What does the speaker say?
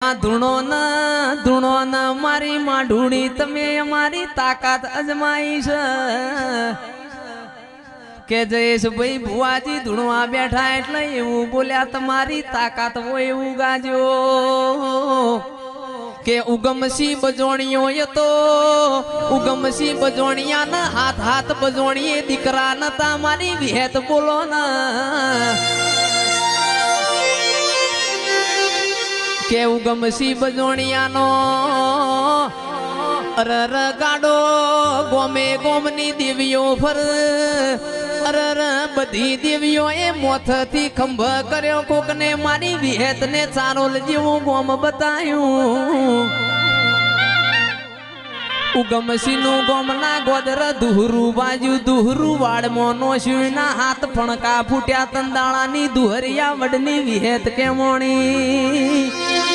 ધૂણો ન મારી માઢુણી તમે અમારી તાકાત અજમાઈ છે કે જયેશભાઈ ભુવાજી ધૂણવા બેઠા એટલે એવું બોલ્યા તમારી તાકાત હોય એવું ગાજો કે ઉગમસી બજોણીઓ એ તો ઉગમસી બજોણિયા ના હાથ હાથ બજોણીએ દીકરા નતા મારી વિહેત બોલો ના કે ઉગમસી બજોણિયાનો અરર ગાડો ગોમે ગોમની દેવીઓ ફર અરર બધી દેવીઓ એ મોથથી ખંભ કર્યો કોકને મારી વિહેત ને ચારોલ જેવું ગોમ બતાયું ઉગમસી નું ગોમના ગોદર દુહરું બાજુ દુહરું વાડમાં નો શિવના હાથ ફણકા ફૂટ્યા તંદાળાની દુહરિયા વડની વિહેત કેમોણી